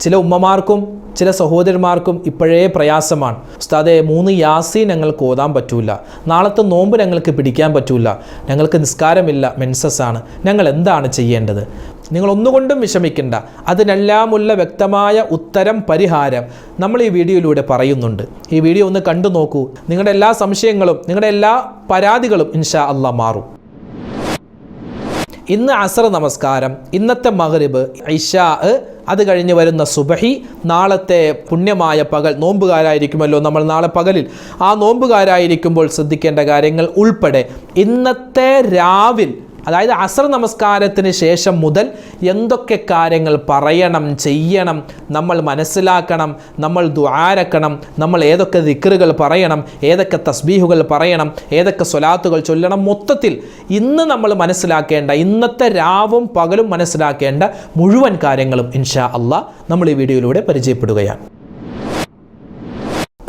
ചില ഉമ്മമാർക്കും ചില സഹോദരന്മാർക്കും ഇപ്പോഴേ പ്രയാസമാണ്. ഉസ്താദേ, 3 യാസീൻ ഞങ്ങൾക്ക് ഓതാൻ പറ്റൂല, നാളത്തെ നോമ്പ് ഞങ്ങൾക്ക് പിടിക്കാൻ പറ്റൂല, ഞങ്ങൾക്ക് നിസ്കാരമില്ല, മെൻസസ്സാണ്, ഞങ്ങൾ എന്താണ് ചെയ്യേണ്ടത്? നിങ്ങളൊന്നുകൊണ്ടും വിഷമിക്കേണ്ട. അതിനെല്ലാമുള്ള വ്യക്തമായ ഉത്തരം, പരിഹാരം നമ്മൾ ഈ വീഡിയോയിലൂടെ പറയുന്നുണ്ട്. ഈ വീഡിയോ ഒന്ന് കണ്ടു നോക്കൂ. നിങ്ങളുടെ എല്ലാ സംശയങ്ങളും, നിങ്ങളുടെ എല്ലാ പരാതികളും ഇൻഷാ അല്ലാഹ് മാറും. ഇന്ന് അസർ നമസ്കാരം, ഇന്നത്തെ മഗ്രിബ്, ഇശാ, അത് കഴിഞ്ഞ് വരുന്ന സുബഹി, നാളത്തെ പുണ്യമായ പകൽ, നോമ്പുകാരായിരിക്കുമല്ലോ നമ്മൾ നാളെ പകലിൽ, ആ നോമ്പുകാരായിരിക്കുമ്പോൾ ശ്രദ്ധിക്കേണ്ട കാര്യങ്ങൾ ഉൾപ്പെടെ ഇന്നത്തെ രാവിൽ, അതായത് അസർ നമസ്കാരത്തിന് ശേഷം മുതൽ എന്തൊക്കെ കാര്യങ്ങൾ പറയണം, ചെയ്യണം, നമ്മൾ മനസ്സിലാക്കണം, നമ്മൾ ദുആരക്കണം, നമ്മൾ ഏതൊക്കെ ദിക്റുകൾ പറയണം, ഏതൊക്കെ തസ്ബീഹുകൾ പറയണം, ഏതൊക്കെ സ്വലാത്തുകൾ ചൊല്ലണം, മൊത്തത്തിൽ ഇന്ന് നമ്മൾ മനസ്സിലാക്കേണ്ട, ഇന്നത്തെ രാവും പകലും മനസ്സിലാക്കേണ്ട മുഴുവൻ കാര്യങ്ങളും ഇൻഷാ അല്ലാഹ് നമ്മൾ ഈ വീഡിയോയിലൂടെ പരിചയപ്പെടുകയാണ്.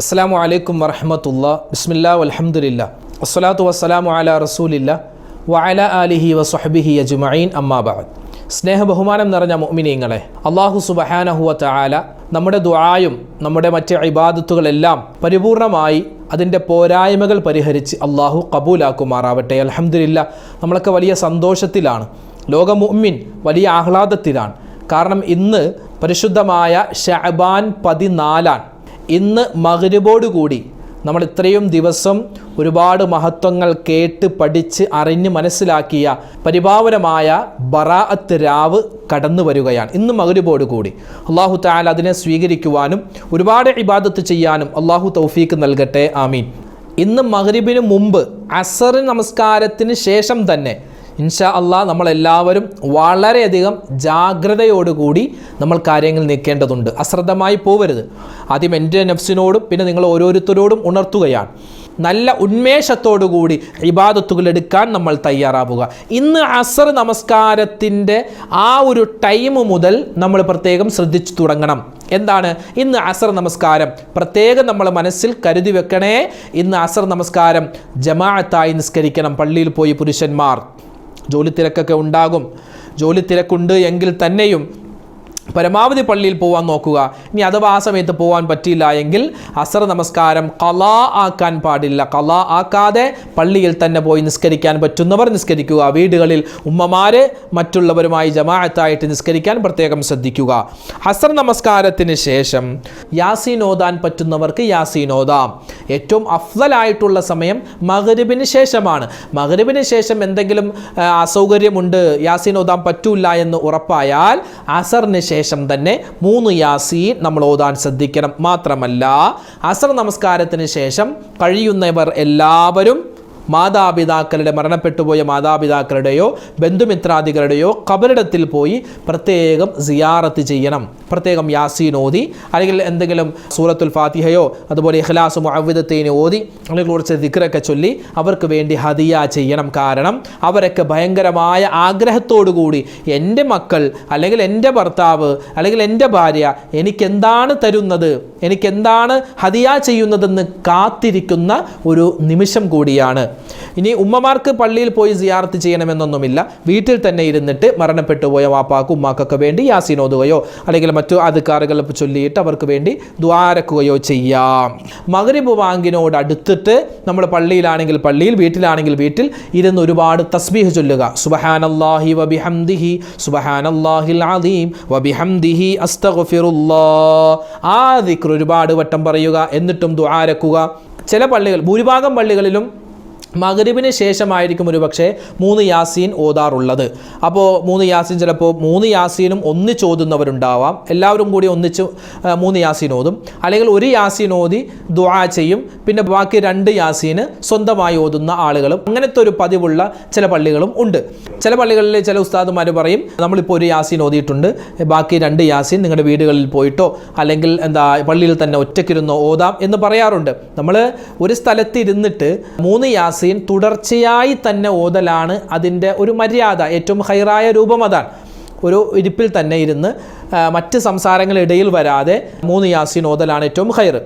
അസ്സലാമു അലൈക്കും വറഹ്മത്തുള്ളാഹി. ബിസ്മില്ലാഹി വൽഹംദുലില്ലാഹ് വസ്സലാത്തു വസ്സലാമു അലാ റസൂലില്ലാഹ് വഅല ആലിഹി വസ്വഹ്ബിഹി അജ്മഈൻ, അമ്മാ ബഅദ്. സ്നേഹബഹുമാനം നിറഞ്ഞ മുഅ്മിനീങ്ങളെ, അല്ലാഹു സുബ്ഹാനഹു വ തആല നമ്മുടെ ദുആയും നമ്മുടെ മറ്റ് ഇബാദത്തുകളെല്ലാം പരിപൂർണമായി അതിൻ്റെ പോരായ്മകൾ പരിഹരിച്ച് അല്ലാഹു കബൂലാക്കുമാറാവട്ടെ. അൽഹംദുലില്ലാഹ്, നമ്മളൊക്കെ വലിയ സന്തോഷത്തിലാണ്, ലോക മുഅ്മിൻ വലിയ ആഹ്ലാദത്തിലാണ്. കാരണം ഇന്ന് പരിശുദ്ധമായ ശഅബാൻ 14 ഇന്ന് മഗ്രിബോടുകൂടി നമ്മൾ ഇത്രയും ദിവസം ഒരുപാട് മഹത്വങ്ങൾ കേട്ട് പഠിച്ച് അറിഞ്ഞ് മനസ്സിലാക്കിയ പരിപാവനമായ ബറാഅത്ത് രാവ് കടന്നു വരികയാണ്. ഇന്ന് മഗ്രിബോട് കൂടി അല്ലാഹു തആല അതിനെ സ്വീകരിക്കുവാനും ഒരുപാട് ഇബാദത്ത് ചെയ്യാനും അല്ലാഹു തൗഫീക്ക് നൽകട്ടെ, ആമീൻ. ഇന്ന് മഗ്രിബിന് മുമ്പ് അസർ നമസ്കാരത്തിന് ശേഷം തന്നെ ഇൻഷാ അല്ലാഹ് നമ്മളെല്ലാവരും വളരെയധികം ജാഗ്രതയോടുകൂടി നമ്മൾ കാര്യങ്ങൾ നീക്കേണ്ടതുണ്ട്. അശ്രദ്ധമായി പോവരുത്. ആദ്യം എൻ്റെ നഫ്സിനോടും പിന്നെ നിങ്ങൾ ഓരോരുത്തരോടും ഉണർത്തുകയാണ്. നല്ല ഉന്മേഷത്തോടുകൂടി ഇബാദത്തുകൾ എടുക്കാൻ നമ്മൾ തയ്യാറാവുക. ഇന്ന് അസർ നമസ്കാരത്തിൻ്റെ ആ ഒരു ടൈം മുതൽ നമ്മൾ പ്രത്യേകം ശ്രദ്ധിച്ചു തുടങ്ങണം. എന്താണ് ഇന്ന് അസർ നമസ്കാരം? പ്രത്യേകം നമ്മൾ മനസ്സിൽ കരുതി വെക്കണേ. ഇന്ന് അസർ നമസ്കാരം ജമാഅത്തായി നിസ്കരിക്കണം. പള്ളിയിൽ പോയി പുരുഷന്മാർ, ജോലി തിരക്കൊക്കെ ഉണ്ടാകും, ജോലി തിരക്കുണ്ട് എങ്കിൽ തന്നെയും പരമാവധി പള്ളിയിൽ പോകാൻ നോക്കുക. ഇനി അഥവാ ആ സമയത്ത് പോകാൻ പറ്റിയില്ല എങ്കിൽ അസർ നമസ്കാരം ഖളാ ആക്കാൻ പാടില്ല. ഖളാ ആക്കാതെ പള്ളിയിൽ തന്നെ പോയി നിസ്കരിക്കാൻ പറ്റുന്നവർ നിസ്കരിക്കുക. വീടുകളിൽ ഉമ്മമാര് മറ്റുള്ളവരുമായി ജമാഅത്തായിട്ട് നിസ്കരിക്കാൻ പ്രത്യേകം ശ്രദ്ധിക്കുക. അസർ നമസ്കാരത്തിന് ശേഷം യാസീൻ ഓതാൻ പറ്റുന്നവർക്ക് യാസീൻ ഓതാം. ഏറ്റവും അഫ്ളലായിട്ടുള്ള സമയം മഗ്രിബിന് ശേഷമാണ്. മഗ്രിബിന് ശേഷം എന്തെങ്കിലും അസൗകര്യമുണ്ട്, യാസീൻ ഓതാൻ പറ്റൂല എന്ന് ഉറപ്പായാൽ അസറിന് ശേഷം തന്നെ 3 യാസീൻ നമ്മൾ ഓതാൻ ശ്രദ്ധിക്കണം. മാത്രമല്ല അസർ നമസ്കാരത്തിന് ശേഷം കഴിയുന്നവർ എല്ലാവരും മാതാപിതാക്കളുടെ, മരണപ്പെട്ടുപോയ മാതാപിതാക്കളുടെയോ ബന്ധുമിത്രാദികളുടെയോ ഖബറിടത്തിൽ പോയി പ്രത്യേകം സിയാറത്ത് ചെയ്യണം. പ്രത്യേകം യാസീൻ ഓതി, അല്ലെങ്കിൽ എന്തെങ്കിലും സൂറത്തുൽ ഫാത്തിഹയോ അതുപോലെ ഇഖ്ലാസ് മുഅവ്വിദത്തൈൻ ഓതി, അല്ലെങ്കിൽ കുറച്ച് ദിക്റൊക്കെ ചൊല്ലി അവർക്ക് വേണ്ടി ഹദിയ ചെയ്യണം. കാരണം അവരൊക്കെ ഭയങ്കരമായ ആഗ്രഹത്തോടുകൂടി എൻ്റെ മക്കൾ, അല്ലെങ്കിൽ എൻ്റെ ഭർത്താവ്, അല്ലെങ്കിൽ എൻ്റെ ഭാര്യ എനിക്കെന്താണ് തരുന്നത്, എനിക്കെന്താണ് ഹദിയ ചെയ്യുന്നതെന്ന് കാത്തിരിക്കുന്ന ഒരു നിമിഷം കൂടിയാണ്. ഇനി ഉമ്മമാർക്ക് പള്ളിയിൽ പോയി സിയാറത്ത് ചെയ്യണമെന്നൊന്നുമില്ല. വീട്ടിൽ തന്നെ ഇരുന്നിട്ട് മരണപ്പെട്ടു പോയ വാപ്പാക്കും ഉമ്മാക്കൊക്കെ വേണ്ടി യാസീൻ ഓതുകയോ അല്ലെങ്കിൽ മറ്റു അദ്കാറുകൾ ചൊല്ലിയിട്ട് അവർക്ക് വേണ്ടി ദുആരക്കുകയോ ചെയ്യാം. മഗ്രിബ് ബാങ്കിനോട് അടുത്തിട്ട് നമ്മൾ പള്ളിയിലാണെങ്കിൽ പള്ളിയിൽ, വീട്ടിലാണെങ്കിൽ വീട്ടിൽ ഇരുന്ന് ഒരുപാട് തസ്ബീഹ് ചൊല്ലുക. സുബ്ഹാനല്ലാഹി വബിഹംദിഹി സുബ്ഹാനല്ലാഹിൽ അദീം വബിഹംദിഹി അസ്തഗ്ഫിറുല്ലാഹ്. ആ ദിക്ർ ഒരുപാട് വട്ടം പറയുക. എന്നിട്ടും ദുആരക്കുക. ചില പള്ളികൾ, ഭൂരിഭാഗം പള്ളികളിലും മഗ്രിബിന് ശേഷമായിരിക്കും ഒരു പക്ഷേ 3 യാസീൻ ഓതാറുള്ളത്. അപ്പോൾ 3 യാസീൻ, ചിലപ്പോൾ 3 യാസീനും ഒന്നിച്ച് ഓതുന്നവരുണ്ടാവാം. എല്ലാവരും കൂടി ഒന്നിച്ച് 3 യാസീൻ ഓതും. അല്ലെങ്കിൽ ഒരു യാസീൻ ഓതി ദുആ ചെയ്യും, പിന്നെ ബാക്കി 2 യാസീന് സ്വന്തമായി ഓതുന്ന ആളുകളും, അങ്ങനത്തെ ഒരു പതിവുള്ള ചില പള്ളികളും ഉണ്ട്. ചില പള്ളികളിൽ ചില ഉസ്താദുമാർ പറയും, നമ്മളിപ്പോൾ ഒരു യാസീൻ ഓതിയിട്ടുണ്ട്, ബാക്കി 2 യാസീൻ നിങ്ങളുടെ വീടുകളിൽ പോയിട്ടോ അല്ലെങ്കിൽ പള്ളിയിൽ തന്നെ ഒറ്റയ്ക്കിരുന്നോ ഓതാം എന്ന് പറയാറുണ്ട്. നമ്മൾ ഒരു സ്ഥലത്ത് ഇരുന്നിട്ട് 3 യാസീൻ തുടർച്ചയായി തന്നെ ഓതലാണ് അതിൻ്റെ ഒരു മര്യാദ. ഏറ്റവും ഹൈറായ രൂപം അതാണ്. ഒരു ഇരിപ്പിൽ തന്നെ ഇരുന്ന് മറ്റ് സംസാരങ്ങളിടയിൽ വരാതെ 3 യാസീൻ ഓതലാണ് ഏറ്റവും ഹൈർ.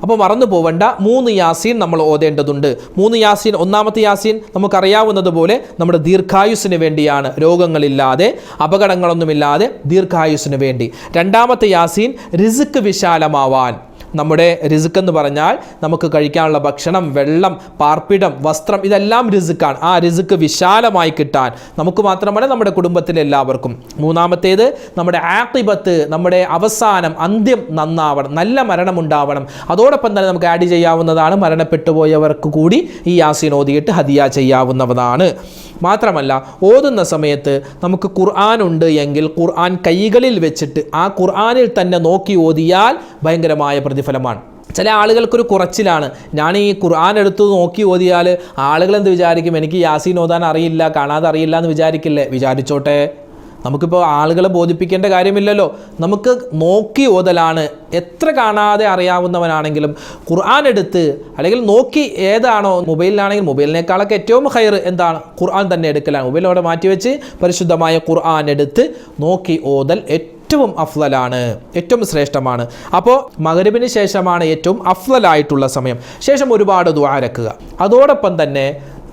അപ്പോൾ മറന്നു പോവണ്ട, 3 യാസീൻ നമ്മൾ ഓതേണ്ടതുണ്ട്. 3 യാസീൻ, ഒന്നാമത്തെ യാസീൻ നമുക്കറിയാവുന്നതുപോലെ നമ്മുടെ ദീർഘായുസ്സിന് വേണ്ടിയാണ്, രോഗങ്ങളില്ലാതെ അപകടങ്ങളൊന്നുമില്ലാതെ ദീർഘായുസ്സിന് വേണ്ടി. രണ്ടാമത്തെ യാസീൻ റിസ്ക് വിശാലമാവാൻ. നമ്മുടെ റിസ്ക് എന്ന് പറഞ്ഞാൽ നമുക്ക് കഴിക്കാനുള്ള ഭക്ഷണം, വെള്ളം, പാർപ്പിടം, വസ്ത്രം, ഇതെല്ലാം റിസ്ക്കാണ്. ആ റിസ്ക് വിശാലമായി കിട്ടാൻ നമുക്ക് മാത്രമല്ല നമ്മുടെ കുടുംബത്തിലെ എല്ലാവർക്കും. മൂന്നാമത്തേത് നമ്മുടെ ആഖിബത്ത്, നമ്മുടെ അവസാനം, അന്ത്യം നന്നാവണം, നല്ല മരണം ഉണ്ടാവണം. അതോടൊപ്പം തന്നെ നമുക്ക് ആഡ് ചെയ്യാവുന്നതാണ്, മരണപ്പെട്ടു പോയവർക്ക് കൂടി ഈ യാസീൻ ഓതിയിട്ട് ഹദിയ ചെയ്യാവുന്നതാണ്. മാത്രമല്ല ഓതുന്ന സമയത്ത് നമുക്ക് ഖുർആൻ ഉണ്ട് എങ്കിൽ ഖുർആൻ കൈകളിൽ വെച്ചിട്ട് ആ ഖുർആനിൽ തന്നെ നോക്കി ഓതിയാൽ ഭയങ്കരമായ പ്രതിഫലമാണ്. ചില ആളുകൾക്കൊരു കുറച്ചിലാണ്, ഞാൻ ഈ ഖുർആൻ എടുത്ത് നോക്കി ഓതിയാൽ ആളുകൾ എന്ത് വിചാരിക്കും, എനിക്ക് യാസീൻ ഓതാൻ അറിയില്ല, കാണാതെ അറിയില്ല എന്ന് വിചാരിക്കില്ലേ? വിചാരിച്ചോട്ടെ, നമുക്കിപ്പോൾ ആളുകളെ ബോധിപ്പിക്കേണ്ട കാര്യമില്ലല്ലോ. നമുക്ക് നോക്കി ഓതലാണ്. എത്ര കാണാതെ അറിയാവുന്നവനാണെങ്കിലും ഖുർആൻ എടുത്ത് അല്ലെങ്കിൽ നോക്കി, ഏതാണോ മൊബൈലിലാണെങ്കിൽ മൊബൈലിനേക്കാളൊക്കെ ഏറ്റവും ഹൈർ എന്താണ്, ഖുർആൻ തന്നെ എടുക്കലാണ്. മൊബൈലോടെ മാറ്റിവെച്ച് പരിശുദ്ധമായ ഖുർആൻ എടുത്ത് നോക്കി ഓതൽ ഏറ്റവും അഫ്ളലാണ്, ഏറ്റവും ശ്രേഷ്ഠമാണ്. അപ്പോൾ മഗ്‌രിബിന് ശേഷമാണ് ഏറ്റവും അഫ്ളലായിട്ടുള്ള സമയം. ശേഷം ഒരുപാട് ദുആ രക്കുക. അതോടൊപ്പം തന്നെ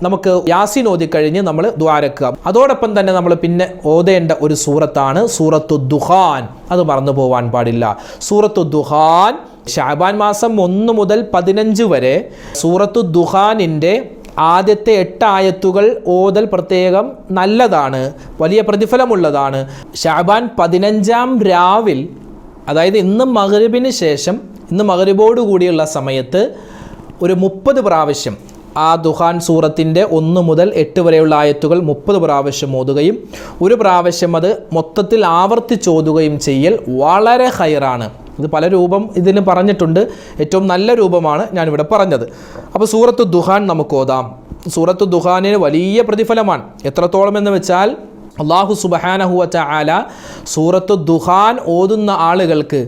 നമുക്ക് യാസീൻ ഓതിക്കഴിഞ്ഞ് നമ്മൾ ദ്വാരക്കുക. അതോടൊപ്പം തന്നെ നമ്മൾ പിന്നെ ഓതേണ്ട ഒരു സൂറത്താണ് സൂറത്തു ദുഖാൻ. അത് മറന്നു പോവാൻ പാടില്ല. സൂറത്തു ദുഖാൻ ശഅബാൻ മാസം 1 മുതൽ 15 വരെ സൂറത്തു ദുഖാനിൻ്റെ ആദ്യത്തെ 8 ആയത്തുകൾ ഓതൽ പ്രത്യേകം നല്ലതാണ്, വലിയ പ്രതിഫലമുള്ളതാണ്. ശഅബാൻ 15-ാം രാവിൽ, അതായത് ഇന്ന് മഗ്‌രിബിന് ശേഷം, ഇന്ന് മഗ്‌രിബോട് കൂടിയുള്ള സമയത്ത് ഒരു 30 പ്രാവശ്യം ആ ദുഖാൻ സൂറത്തിൻ്റെ 1 മുതൽ 8 വരെയുള്ള ആയത്തുകൾ 30 പ്രാവശ്യം ഓതുകയും ഒരു പ്രാവശ്യം അത് മൊത്തത്തിൽ ആവർത്തിച്ചോതുകയും ചെയ്യൽ വളരെ ഹൈറാണ്. ഇത് പല രൂപം ഇതിന് പറഞ്ഞിട്ടുണ്ട്, ഏറ്റവും നല്ല രൂപമാണ് ഞാനിവിടെ പറഞ്ഞത്. അപ്പോൾ സൂറത്തു ദുഖാൻ നമുക്ക് ഓതാം. സൂറത്തു ദുഖാനിന് വലിയ പ്രതിഫലമാണ്. എത്രത്തോളം എന്ന് വെച്ചാൽ അല്ലാഹു സുബ്ഹാനഹു വ തആല സൂറത്തു ദുഖാൻ ഓതുന്ന ആളുകൾക്ക്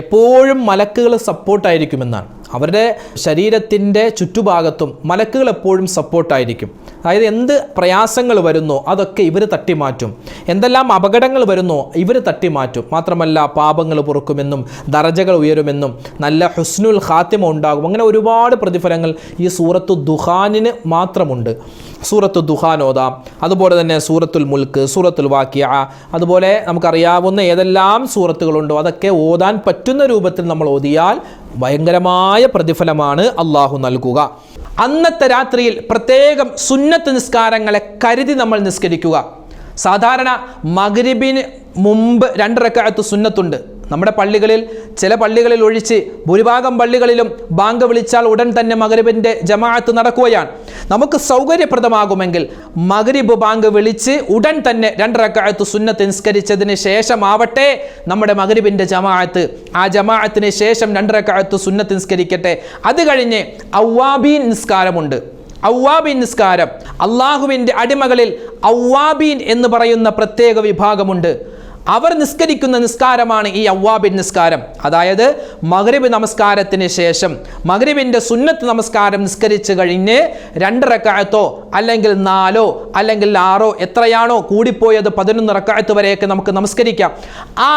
എപ്പോഴും മലക്കുകൾ സപ്പോർട്ടായിരിക്കുമെന്നാണ്. അവരുടെ ശരീരത്തിൻ്റെ ചുറ്റുഭാഗത്തും മലക്കുകൾ എപ്പോഴും സപ്പോർട്ടായിരിക്കും. അതായത് എന്ത് പ്രയാസങ്ങൾ വരുന്നോ അതൊക്കെ ഇവർ തട്ടിമാറ്റും, എന്തെല്ലാം അപകടങ്ങൾ വരുന്നോ ഇവർ തട്ടിമാറ്റും. മാത്രമല്ല പാപങ്ങൾ പൊറുക്കുമെന്നും ദറജകൾ ഉയരുമെന്നും നല്ല ഹുസ്നുൽ ഖാത്തിമ ഉണ്ടാകും. അങ്ങനെ ഒരുപാട് പ്രതിഫലങ്ങൾ ഈ സൂറത്തു ദുഖാനിന് മാത്രമുണ്ട്. സൂറത്തു ദുഖാൻ ഓതാം. അതുപോലെ തന്നെ സൂറത്തുൽ മുൽക്ക്, സൂറത്തുൽ വാഖിഅ, അതുപോലെ നമുക്കറിയാവുന്ന ഏതെല്ലാം സൂറത്തുകളുണ്ടോ അതൊക്കെ ഓതാൻ പറ്റുന്ന രൂപത്തിൽ നമ്മൾ ഓതിയാൽ ഭയങ്കരമായ പ്രതിഫലമാണ് അള്ളാഹു നൽകുക. അന്നത്തെ രാത്രിയിൽ പ്രത്യേകം സുന്നത്ത് നിസ്കാരങ്ങളെ കരുതി നമ്മൾ നിസ്കരിക്കുക. സാധാരണ മഗ്‌രിബിന് മുമ്പ് 2 റക്അത്ത് സുന്നത്തുണ്ട്. നമ്മുടെ പള്ളികളിൽ, ചില പള്ളികളിൽ ഒഴിച്ച് ഭൂരിഭാഗം പള്ളികളിലും ബാങ്ക് വിളിച്ചാൽ ഉടൻ തന്നെ മഗ്‌രിബിൻ്റെ ജമാഅത്ത് നടക്കുകയാണ്. നമുക്ക് സൗകര്യപ്രദമാകുമെങ്കിൽ മഗ്‌രിബ് ബാങ്ക് വിളിച്ച് ഉടൻ തന്നെ 2 റക്അത്ത് സുന്നത്ത് നിസ്കരിച്ചതിന് ശേഷമാവട്ടെ നമ്മുടെ മഗ്‌രിബിൻ്റെ ജമാഅത്ത്. ആ ജമാഅത്തിന് ശേഷം 2 റക്അത്ത് സുന്നത്ത് നിസ്കരിക്കട്ടെ. അത് കഴിഞ്ഞ് അവ്വാബീൻ നിസ്കാരമുണ്ട്. അവ്വാബീൻ നിസ്കാരം, അള്ളാഹുവിൻ്റെ അടിമകളിൽ അവ്വാബീൻ എന്ന് പറയുന്ന പ്രത്യേക വിഭാഗമുണ്ട്. അവർ നിസ്കരിക്കുന്ന നിസ്കാരമാണ് ഈ അവ്വാബിൻ നിസ്കാരം. അതായത് മഗ്‌രിബ് നമസ്കാരത്തിന് ശേഷം മഗ്‌രിബിൻ്റെ സുന്നത്ത് നമസ്കാരം നിസ്കരിച്ച് കഴിഞ്ഞ് 2 റക്അത്തോ അല്ലെങ്കിൽ 4 അല്ലെങ്കിൽ 6 എത്രയാണോ, കൂടിപ്പോയത് 11 റക്അത്ത് വരെയൊക്കെ നമുക്ക് നമസ്കരിക്കാം. ആ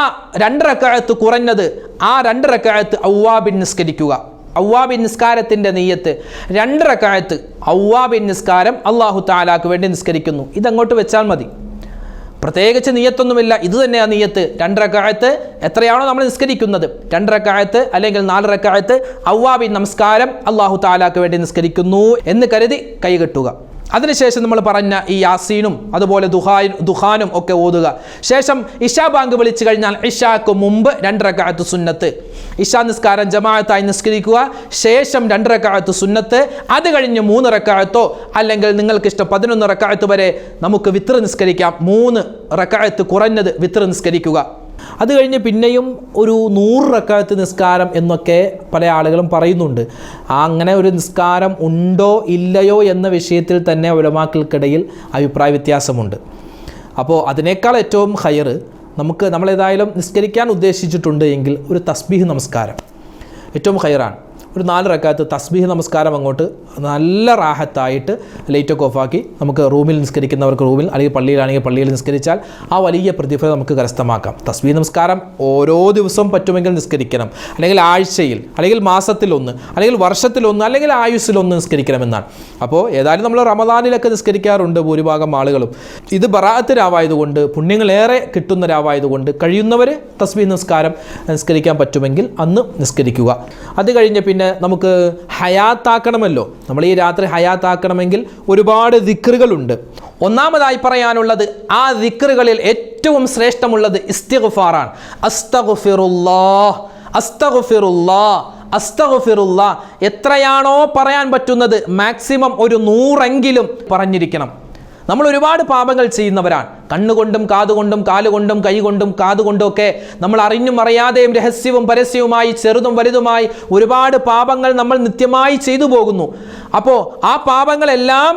2 റക്അത്ത് കുറഞ്ഞത് ആ 2 റക്അത്ത് അവ്വാബിൻ നിസ്കരിക്കുക. അവ്വാബിൻ നിസ്കാരത്തിൻ്റെ നിയ്യത്ത് 2 റക്അത്ത് അവ്വാബിൻ നിസ്കാരം അല്ലാഹു തആലാക്ക് വേണ്ടി നിസ്കരിക്കുന്നു. ഇതങ്ങോട്ട് വെച്ചാൽ മതി, പ്രത്യേകിച്ച് നിയ്യത്തൊന്നുമില്ല. ഇത് തന്നെയാണ് നിയ്യത്ത്. 2 റക്അത്ത് എത്രയാണോ നമ്മൾ നിസ്കരിക്കുന്നത്, 2 റക്അത്ത് അല്ലെങ്കിൽ 4 റക്അത്ത് അവ്വാബിൻ നമസ്കാരം അല്ലാഹു തആലാക്ക് വേണ്ടി നിസ്കരിക്കുന്നു എന്ന് കരുതി കൈകെട്ടുക. അതിനുശേഷം നമ്മൾ പറഞ്ഞ ഈ യാസീനും അതുപോലെ ദുഖാനും ഒക്കെ ഓതുക. ശേഷം ഇശാ ബാങ്ക് വിളിച്ചു കഴിഞ്ഞാൽ ഇശാക്ക് മുമ്പ് 2 റക്അത്ത് സുന്നത്ത്, ഇശാ നിസ്കാരം ജമാഅത്തായി നിസ്കരിക്കുക. ശേഷം 2 റക്അത്ത് സുന്നത്ത്, അത് കഴിഞ്ഞ് 3 റക്അത്തോ അല്ലെങ്കിൽ നിങ്ങൾക്കിഷ്ടം 11 റക്അത്ത് വരെ നമുക്ക് വിത്ർ നിസ്കരിക്കാം. 3 റക്അത്ത് കുറഞ്ഞത് വിത്ർ നിസ്കരിക്കുക. അത് കഴിഞ്ഞ് പിന്നെയും ഒരു 100 റക്അത്ത് നിസ്കാരം എന്നൊക്കെ പല ആളുകളും പറയുന്നുണ്ട്. അങ്ങനെ ഒരു നിസ്കാരം ഉണ്ടോ ഇല്ലയോ എന്ന വിഷയത്തിൽ തന്നെ ഉലമാക്കൾക്കിടയിൽ അഭിപ്രായ വ്യത്യാസമുണ്ട്. അപ്പോൾ അതിനേക്കാൾ ഏറ്റവും ഹൈർ നമ്മളേതായാലും നിസ്കരിക്കാൻ ഉദ്ദേശിച്ചിട്ടുണ്ട് എങ്കിൽ ഒരു തസ്ബീഹ് നമസ്കാരം ഏറ്റവും ഹൈറാണ്. ഒരു 4 റക്അത്ത് തസ്ബീഹ് നമസ്കാരം അങ്ങോട്ട് നല്ല റാഹത്തായിട്ട് ലൈറ്റൊക്കെ ഓഫാക്കി നമുക്ക് റൂമിൽ നിസ്കരിക്കുന്നവർക്ക് റൂമിൽ, അല്ലെങ്കിൽ പള്ളിയിലാണെങ്കിൽ പള്ളിയിൽ നിസ്കരിച്ചാൽ ആ വലിയ പ്രതിഫലം നമുക്ക് കരസ്ഥമാക്കാം. തസ്ബീഹ് നമസ്കാരം ഓരോ ദിവസവും പറ്റുമെങ്കിൽ നിസ്കരിക്കണം, അല്ലെങ്കിൽ ആഴ്ചയിൽ, അല്ലെങ്കിൽ മാസത്തിലൊന്ന്, അല്ലെങ്കിൽ വർഷത്തിലൊന്ന്, അല്ലെങ്കിൽ ആയുസ്സിലൊന്ന് നിസ്കരിക്കണമെന്നാണ്. അപ്പോൾ ഏതായാലും നമ്മൾ റമദാനിലൊക്കെ നിസ്കരിക്കാറുണ്ട് ഭൂരിഭാഗം ആളുകളും. ഇത് ബറാഅത്ത് രാവായതുകൊണ്ട്, പുണ്യങ്ങളേറെ കിട്ടുന്ന രാവായതുകൊണ്ട് കഴിയുന്നവർ തസ്ബീഹ് നമസ്കാരം നിസ്കരിക്കാൻ പറ്റുമെങ്കിൽ അന്ന് നിസ്കരിക്കുക. അത് കഴിഞ്ഞ് പിന്നെ നമുക്ക് ഹയാത്താക്കണമല്ലോ. നമ്മൾ ഈ രാത്രി ഹയാത്താക്കണമെങ്കിൽ ഒരുപാട് ദിക്റുകളുണ്ട്. ഒന്നാമതായി പറയാനുള്ളത്, ആ ദിക്റുകളിൽ ഏറ്റവും ശ്രേഷ്ഠമുള്ളത് ഇസ്തിഗ്ഫാറാണ്. അസ്തഗ്ഫിറുല്ലാഹ്, അസ്തഗ്ഫിറുല്ലാഹ്, അസ്തഗ്ഫിറുല്ലാഹ്. എത്രയാണോ പറയാൻ പറ്റുന്നത് മാക്സിമം ഒരു 100 പറഞ്ഞിരിക്കണം. നമ്മൾ ഒരുപാട് പാപങ്ങൾ ചെയ്യുന്നവരാണ്. കണ്ണുകൊണ്ടും കാതുകൊണ്ടും കാലുകൊണ്ടും കൈകൊണ്ടും കാതുകൊണ്ടും ഒക്കെ നമ്മൾ അറിഞ്ഞും അറിയാതെയും രഹസ്യവും പരസ്യവുമായി ചെറുതും വലുതുമായി ഒരുപാട് പാപങ്ങൾ നമ്മൾ നിത്യമായി ചെയ്തു പോകുന്നു. അപ്പോൾ ആ പാപങ്ങളെല്ലാം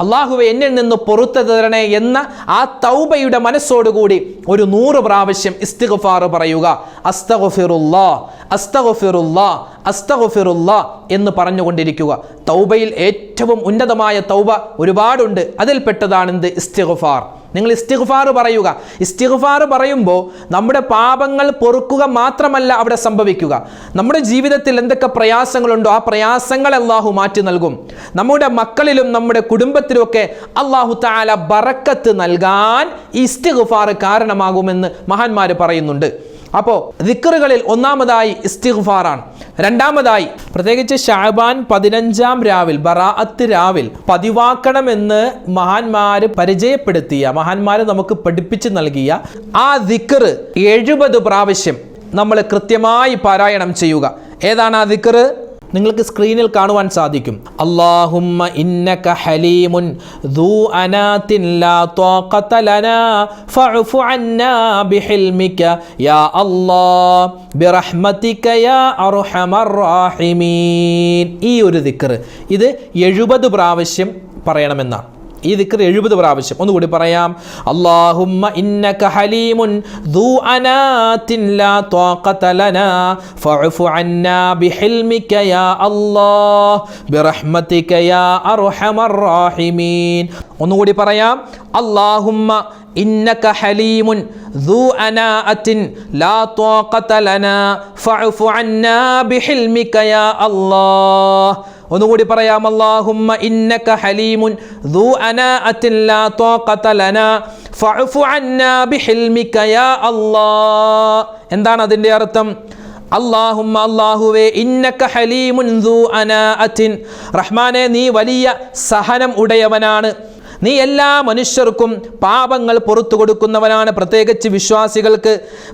അള്ളാഹുവെ എന്നിൽ നിന്ന് പുറത്തു തരണേ എന്ന ആ തൗബയുടെ മനസ്സോടുകൂടി ഒരു 100 പ്രാവശ്യം ഇസ്തിഗ്ഫാർ പറയുക. അസ്തഗ്ഫിറുല്ലാഹ്, അസ്തഗ്ഫിറുല്ലാഹ്, അസ്തഗ്ഫിറുല്ലാഹ് എന്ന് പറഞ്ഞുകൊണ്ടിരിക്കുക. തൗബയിൽ ഏറ്റവും ഉന്നതമായ തൗബ ഒരുപാടുണ്ട്. അതിൽപ്പെട്ടതാണ് എന്ത്? ഇസ്തിഗ്ഫാർ. നിങ്ങൾ ഇസ്തിഗ്ഫാർ പറയുക. ഇസ്തിഗ്ഫാർ പറയുമ്പോൾ നമ്മുടെ പാപങ്ങൾ പൊറുക്കുക മാത്രമല്ല അവിടെ സംഭവിക്കുക. നമ്മുടെ ജീവിതത്തിൽ എന്തൊക്കെ പ്രയാസങ്ങളുണ്ടോ ആ പ്രയാസങ്ങൾ അല്ലാഹു മാറ്റി നൽകും. നമ്മുടെ മക്കളിലും നമ്മുടെ കുടുംബത്തിലുമൊക്കെ അല്ലാഹു തആല ബറക്കത്ത് നൽകാൻ ഇസ്തിഗ്ഫാർ കാരണമാകുമെന്ന് മഹാന്മാർ പറയുന്നുണ്ട്. അപ്പോൾ ദിക്റുകളിൽ ഒന്നാമതായി ഇസ്തിഗ്ഫാറാണ്. രണ്ടാമതായി പ്രത്യേകിച്ച് ശഅബാൻ 15-ാം രാവിൽ, ബറാഅത്ത് രാവിൽ പതിവാക്കണമെന്ന് മഹാന്മാര് പരിചയപ്പെടുത്തിയ, മഹാന്മാര് നമുക്ക് പഠിപ്പിച്ചു നൽകിയ ആ ദിക്ർ 70 പ്രാവശ്യം നമ്മൾ കൃത്യമായി പാരായണം ചെയ്യുക. ഏതാണ് ആ ദിക്ർ? നിങ്ങൾക്ക് സ്ക്രീനിൽ കാണുവാൻ സാധിക്കും. അല്ലാഹുമ്മ ഇന്നക ഹലീമുൻ ദൂ അനാതിൻ ലാ ത്വാഖത ലനാ ഫഅഫു അന്നാ ബിഹിൽമിക യാ അല്ലാഹ് ബിറഹ്മതിക യാ അർഹമർ റഹീമീൻ. ഈ ഒരു ദിക്ർ ഇത് 70 പ്രാവശ്യം പറയണമെന്നാണ്. ഈ ദിക്ർ 70 പ്രാവശ്യം. ഒന്നുകൂടി പറയാം. അല്ലാഹുമ്മ ഇന്നക ഹലീമുൻ ദൂ അനാതിൻ ലാ ത്വാഖത ലനാ ഫഅഫു അന്നാ ബിഹിൽമിക യാ അല്ലാഹ് ബിറഹ്മതിക യാ അർഹമർ റഹീമീൻ. ഒന്നുകൂടി പറയാം. അല്ലാഹുമ്മ ഇന്നക ഹലീമുൻ ദൂ അനാഅത്തിൻ ലാ ത്വാഖത ലനാ ഫഅഫു അന്നാ ബിഹിൽമിക യാ അല്ലാഹ്. ഒന്നുകൂടി പറയാം. അല്ലാഹുമ്മ ഇന്നക ഹലീമുൻ ദൂ അനാഅത്തിൻ ലാ ത്വാഖത ലനാ ഫഅഫു അന്നാ ബിഹിൽമിക യാ അല്ലാഹ്. എന്താണ് അതിൻ്റെ അർത്ഥം? അല്ലാഹുമ്മ, അല്ലാഹുവേ, ഇന്നക ഹലീമുൻ ദൂ അനാഅത്തിൻ, റഹ്മാനെ നീ വലിയ സഹനം ഉടയവനാണ്. നീ എല്ലാ മനുഷ്യർക്കും പാപങ്ങൾ പുറത്തു കൊടുക്കുന്നവനാണ്. പ്രത്യേകിച്ച്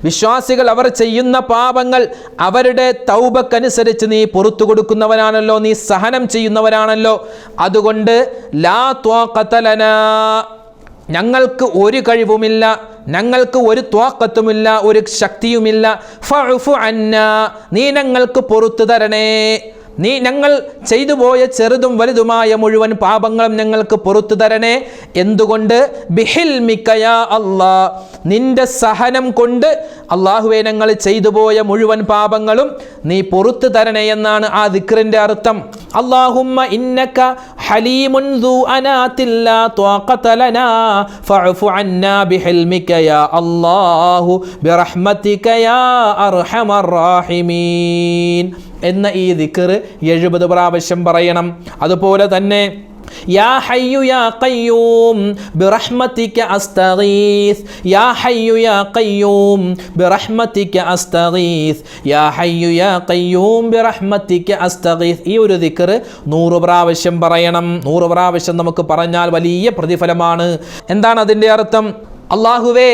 വിശ്വാസികൾ അവർ ചെയ്യുന്ന പാപങ്ങൾ അവരുടെ തൗബക്കനുസരിച്ച് നീ പുറത്തു കൊടുക്കുന്നവനാണല്ലോ, നീ സഹനം ചെയ്യുന്നവനാണല്ലോ. അതുകൊണ്ട് ലാ ത്വാഖത ലനാ, ഞങ്ങൾക്ക് ഒരു കഴിവുമില്ല, ഞങ്ങൾക്ക് ഒരു ത്വാഖത്തുമില്ല, ഒരു ശക്തിയുമില്ല. ഫഅഫു അന്നാ, നീ ഞങ്ങൾക്ക് പുറത്തു തരണേ. നീ ഞങ്ങൾ ചെയ്തു പോയ ചെറുതും വലുതുമായ മുഴുവൻ പാപങ്ങളും ഞങ്ങൾക്ക് പുറത്തു തരണേ. എന്തുകൊണ്ട്? ബിഹിൽമിക യാ അല്ലാഹ്, നിന്റെ സഹനം കൊണ്ട് അല്ലാഹുവേ ഞങ്ങൾ ചെയ്തു പോയ മുഴുവൻ പാപങ്ങളും നീ പുറത്തു തരണേ എന്നാണ് ആ ദിക്റിന്റെ അർത്ഥം. അല്ലാഹുമ്മ ഇന്നക ഹലീമുൻ ദൂ അനാതിൻ ലാ ത്വാഖത ലനാ ഫഅഫു അന്നാ ബിഹിൽമിക യാ അല്ലാഹു ബിറഹ്മതിക യാ അർഹമർ റഹീമീൻ എന്ന ഈ ദിക്ർ 70 പ്രാവശ്യം പറയണം. അതുപോലെ തന്നെ യാ ഹയ്യു യാ ഖയ്യൂം ബിറഹ്മതിക അസ്തഗീസ്, യാ ഹയ്യു യാ ഖയ്യൂം ബിറഹ്മതിക അസ്തഗീസ്, യാ ഹയ്യു യാ ഖയ്യൂം ബിറഹ്മതിക അസ്തഗീസ്. ഈ ഒരു ദിക്ർ 100 പ്രാവശ്യം പറയണം. 100 പ്രാവശ്യം നമുക്ക് പറഞ്ഞാൽ വലിയ പ്രതിഫലമാണ്. എന്താണ് അതിൻ്റെ അർത്ഥം? അല്ലാഹുവേ,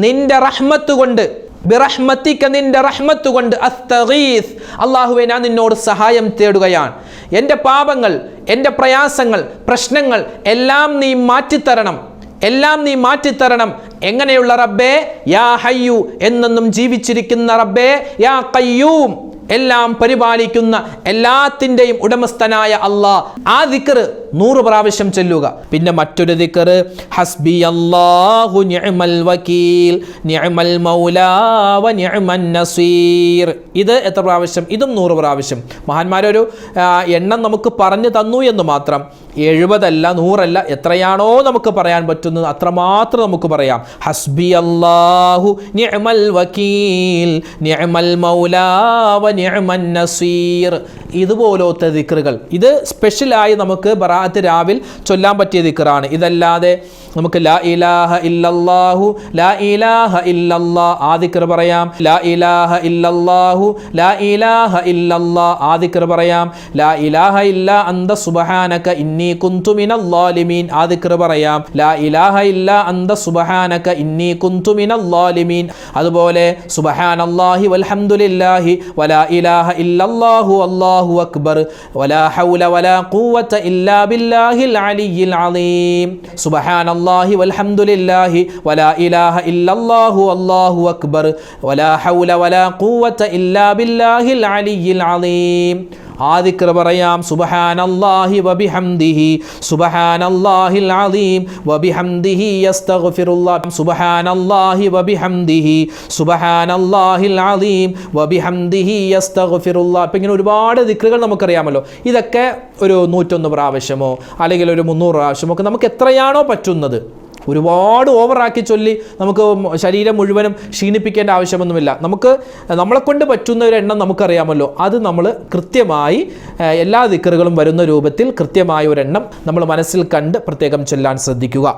നിന്റെ റഹ്മത്ത് കൊണ്ട്, ബിറഹ്മതിക, നിന്റെ റഹ്മത്ത് കൊണ്ട്, അസ്തഗീസ്, അല്ലാഹുവേ ഞാൻ നിന്നോട് സഹായം തേടുകയാണ്. എൻ്റെ പാപങ്ങൾ, എൻ്റെ പ്രയാസങ്ങൾ, പ്രശ്നങ്ങൾ എല്ലാം നീ മാറ്റിത്തരണം, എല്ലാം നീ മാറ്റിത്തരണം. എങ്ങനെയുള്ള റബ്ബേ? യാ ഹയ്യു, എന്നെന്നും ജീവിച്ചിരിക്കുന്ന റബ്ബേ. യാ ഖയ്യൂം, എല്ലാം പരിപാലിക്കുന്ന, എല്ലാത്തിൻ്റെയും ഉടമസ്ഥനായ അല്ലാഹ്. ആ ദിക്ർ 100 പ്രാവശ്യം ചൊല്ലുക. പിന്നെ മറ്റൊരു ദിക്ർ ഹസ്ബി അല്ലാഹു നിഅമൽ വകീൽ നിഅമൽ മൗലാ വ നിഅമൻ നസീർ. ഇത് എത്ര പ്രാവശ്യം? ഇതും 100 പ്രാവശ്യം. മഹാന്മാരൊരു എണ്ണം നമുക്ക് പറഞ്ഞു തന്നു എന്ന് മാത്രം. 70 അല്ല, 100 അല്ല, എത്രയാണോ നമുക്ക് പറയാൻ പറ്റുന്നത് അത്രമാത്രം നമുക്ക് പറയാം. ഹസ്ബി അല്ലാഹു നിഅമൽ വകീൽ നിഅമൽ മൗലാ വ നിഅമൻ നസീർ. ഇതുപോലത്തെ ദിക്റുകൾ, ഇത് സ്പെഷ്യലായി നമുക്ക് ബറാഅത്ത് രാവിൽ ചൊല്ലാൻ പറ്റിയ ദിക്റാണ്. ഇതല്ലാതെ നമുക്ക് ലാ ഇലാഹ ഇല്ലല്ലാഹു ലാ ഇലാഹ ഇല്ലല്ലാഹ് ആ ദിക്ർ പറയാം. ലാ ഇലാഹ ഇല്ലല്ലാഹു ലാ ഇലാഹ ഇല്ലല്ലാഹ് ആ ദിക്ർ പറയാം. ലാ ഇലാഹ ഇല്ലാ അന്ത സുബ്ഹാനക ഇന്നി കുന്തു മിനൽ ളാലിമീൻ ആ ദിക്ർ പറയാം. ലാ ഇലാഹ ഇല്ലാ അന്ത സുബ്ഹാനക ഇന്നി കുന്തു മിനൽ ളാലിമീൻ. അതുപോലെ സുബ്ഹാനല്ലാഹി വൽഹംദുലില്ലാഹി വലാ ഇലാഹ ഇല്ലല്ലാഹു അല്ലാഹു അക്ബർ വലാ ഹൗല വലാ ഖുവത ഇല്ലാ ബില്ലാഹിൽ അലിയ്യിൽ അലീം. സുബ്ഹാനല്ലാഹി വൽഹംദുലില്ലാഹി വലാ ഇലാഹ ഇല്ലല്ലാഹു അല്ലാഹു അക്ബർ വലാ ഹൗല വലാ ഖുവത ഇല്ലാ ബില്ലാഹിൽ അലിയ്യിൽ അലീം. ആ ദിക്ർ പറയാം. സുബ്ഹാനല്ലാഹി വബിഹംദിഹി സുബ്ഹാനല്ലാഹിൽ അലീം വബിഹംദിഹി യസ്തഗ്ഫിറുല്ലാഹ് സുബ്ഹാനല്ലാഹി വബിഹംദിഹി സുബ്ഹാനല്ലാഹിൽ അലീം വബിഹംദിഹി യസ്തഗ്ഫിറുല്ലാഹ്. ഇപ്പം ഇങ്ങനെ ഒരുപാട് ദിക്റുകൾ നമുക്കറിയാമല്ലോ. ഇതൊക്കെ ഒരു 101 പ്രാവശ്യമോ അല്ലെങ്കിൽ ഒരു 300 പ്രാവശ്യമോ ഒക്കെ നമുക്ക് എത്രയാണോ പറ്റുന്നത്. ഒരുപാട് ഓവറാക്കി ചൊല്ലി നമുക്ക് ശരീരം മുഴുവനും ക്ഷീണിപ്പിക്കേണ്ട ആവശ്യമൊന്നുമില്ല. നമുക്ക് നമ്മളെക്കൊണ്ട് പറ്റുന്ന ഒരു എണ്ണം നമുക്കറിയാമല്ലോ. അത് നമ്മൾ കൃത്യമായി എല്ലാ ദിക്റുകളും വരുന്ന രൂപത്തിൽ കൃത്യമായ ഒരെണ്ണം നമ്മൾ മനസ്സിൽ കണ്ട് പ്രത്യേകം ചൊല്ലാൻ ശ്രദ്ധിക്കുക.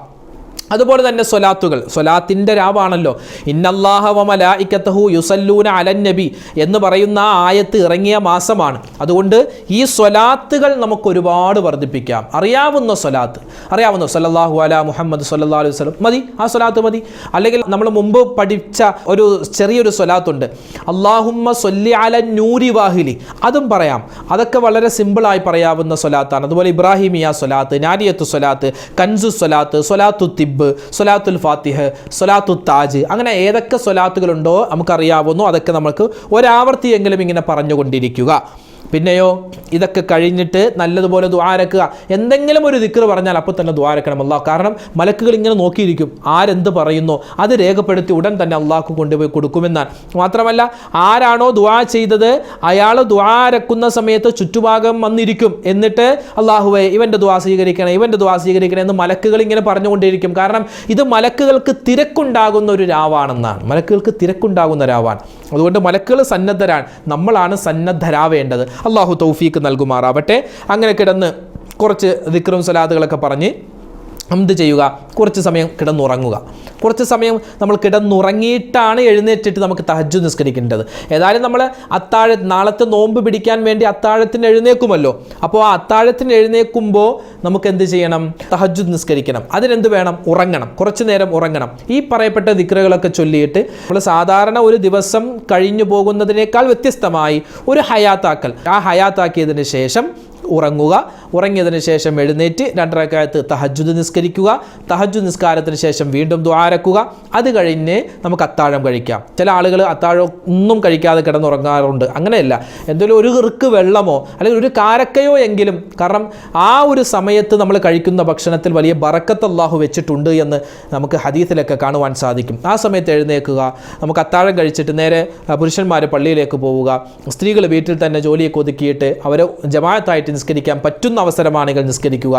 അതുപോലെ തന്നെ സ്വലാത്തുകൾ, സ്വലാത്തിൻ്റെ രാവാണല്ലോ. ഇന്നല്ലാഹ വ മലായികതഹു യുസല്ലൂന അലൻ നബി എന്ന് പറയുന്ന ആ ആയത്ത് ഇറങ്ങിയ മാസമാണ്. അതുകൊണ്ട് ഈ സ്വലാത്തുകൾ നമുക്ക് ഒരുപാട് വർദ്ധിപ്പിക്കാം. അറിയാവുന്ന സ്വലാത്ത്, അറിയാവുന്ന സല്ലല്ലാഹു അലാ മുഹമ്മദ് സല്ലല്ലാഹു അലൈഹി വസല്ലം മതി, ആ സ്വലാത്ത് മതി. അല്ലെങ്കിൽ നമ്മൾ മുമ്പ് പഠിച്ച ഒരു ചെറിയൊരു സ്വലാത്തുണ്ട്, അല്ലാഹുമ്മ സ്വല്ലി അലൻ നൂരി വാഹിലി, അതും പറയാം. അതൊക്കെ വളരെ സിമ്പിളായി പറയാവുന്ന സ്വലാത്താണ്. അതുപോലെ ഇബ്രാഹിമിയ സ്വലാത്ത്, നാരിയത്തു സ്വലാത്ത്, കൻസു സ്വലാത്ത്, സ്വലാത്തു തിബ്, സ്വലാത്തുൽ ഫാത്തിഹ്, സ്വലാത്തു താജ്, അങ്ങനെ ഏതൊക്കെ സ്വലാത്തുകളുണ്ടോ നമുക്കറിയാവുന്നു അതൊക്കെ നമുക്ക് ഒരാവർത്തിയെങ്കിലും ഇങ്ങനെ പറഞ്ഞുകൊണ്ടിരിക്കുക. പിന്നെയോ ഇതൊക്കെ കഴിഞ്ഞിട്ട് നല്ലതുപോലെ ദുആരക്കുക. എന്തെങ്കിലും ഒരു ദിക്ർ പറഞ്ഞാൽ അപ്പോൾ തന്നെ ദുആരക്കണം അല്ലാഹ്. കാരണം മലക്കുകൾ ഇങ്ങനെ നോക്കിയിരിക്കും, ആരെന്ത് പറയുന്നോ അത് രേഖപ്പെടുത്തി ഉടൻ തന്നെ അള്ളാഹ്ക്ക് കൊണ്ടുപോയി കൊടുക്കുമെന്നാണ്. മാത്രമല്ല ആരാണോ ദുആ ചെയ്തത് അയാൾ ദുആരക്കുന്ന സമയത്ത് ചുറ്റുഭാഗം വന്നിരിക്കും. എന്നിട്ട് അള്ളാഹുവേ ഇവൻ്റെ ദുആ സ്വീകരിക്കണം, ഇവൻ്റെ ദുആ സ്വീകരിക്കണം എന്ന് മലക്കുകൾ ഇങ്ങനെ പറഞ്ഞുകൊണ്ടിരിക്കും. കാരണം ഇത് മലക്കുകൾക്ക് തിരക്കുണ്ടാകുന്ന ഒരു രാവാണെന്നാണ്. മലക്കുകൾക്ക് തിരക്കുണ്ടാകുന്ന രാവാണ്. അതുകൊണ്ട് മലക്കുകൾ സന്നദ്ധരാണ്, നമ്മളാണ് സന്നദ്ധരാവേണ്ടത്. അള്ളാഹു തൗഫീക്ക് നൽകുമാറാവട്ടെ. അങ്ങനെ കിടന്ന് കുറച്ച് ദിക്റും സ്വലാത്തുകളൊക്കെ പറഞ്ഞ് എന്ത് ചെയ്യുക, കുറച്ച് സമയം കിടന്നുറങ്ങുക. കുറച്ച് സമയം നമ്മൾ കിടന്നുറങ്ങിയിട്ടാണ് എഴുന്നേറ്റിട്ട് നമുക്ക് തഹജ്ജുദ് നിസ്കരിക്കേണ്ടത്. ഏതായാലും നമ്മൾ നാളത്തെ നോമ്പ് പിടിക്കാൻ വേണ്ടി അത്താഴത്തിന് എഴുന്നേക്കുമല്ലോ. അപ്പോൾ ആ അത്താഴത്തിന് എഴുന്നേൽക്കുമ്പോൾ നമുക്ക് എന്ത് ചെയ്യണം? തഹജ്ജുദ് നിസ്കരിക്കണം. അതിനെന്ത് വേണം? ഉറങ്ങണം, കുറച്ച് നേരം ഉറങ്ങണം. ഈ പറയപ്പെട്ട ദിക്റുകളൊക്കെ ചൊല്ലിയിട്ട് നമ്മൾ സാധാരണ ഒരു ദിവസം കഴിഞ്ഞു പോകുന്നതിനേക്കാൾ വ്യത്യസ്തമായി ഒരു ഹയാത്താക്കൽ, ആ ഹയാത്താക്കിയതിന് ശേഷം ഉറങ്ങുക. ഉറങ്ങിയതിന് ശേഷം എഴുന്നേറ്റ് 2 റക്അത്ത് തഹജ്ജുദ് നിസ്കരിക്കുക. തഹജ്ജുദ് നിസ്കാരത്തിന് ശേഷം വീണ്ടും ദുആരക്കുക. അത് കഴിഞ്ഞ് നമുക്ക് അത്താഴം കഴിക്കാം. ചില ആളുകൾ അത്താഴം ഒന്നും കഴിക്കാതെ കിടന്നുറങ്ങാറുണ്ട്. അങ്ങനെയല്ല, എന്തെങ്കിലും ഒരു ഇറുക്ക് വെള്ളമോ അല്ലെങ്കിൽ ഒരു കാരക്കയോ എങ്കിലും, കാരണം ആ ഒരു സമയത്ത് നമ്മൾ കഴിക്കുന്ന ഭക്ഷണത്തിൽ വലിയ ബറക്കത്ത് അല്ലാഹു വെച്ചിട്ടുണ്ട് എന്ന് നമുക്ക് ഹദീസിലൊക്കെ കാണുവാൻ സാധിക്കും. ആ സമയത്ത് എഴുന്നേൽക്കുക. നമുക്ക് അത്താഴം കഴിച്ചിട്ട് നേരെ പുരുഷന്മാർ പള്ളിയിലേക്ക് പോവുക. സ്ത്രീകൾ വീട്ടിൽ തന്നെ ജോലിയൊക്കെ ഒതുക്കിയിട്ട് അവർ ജമാഅത്തായിട്ട് നിസ്കരിക്കാൻ പറ്റുന്ന അവസരമാണെങ്കിൽ നിസ്കരിക്കുക.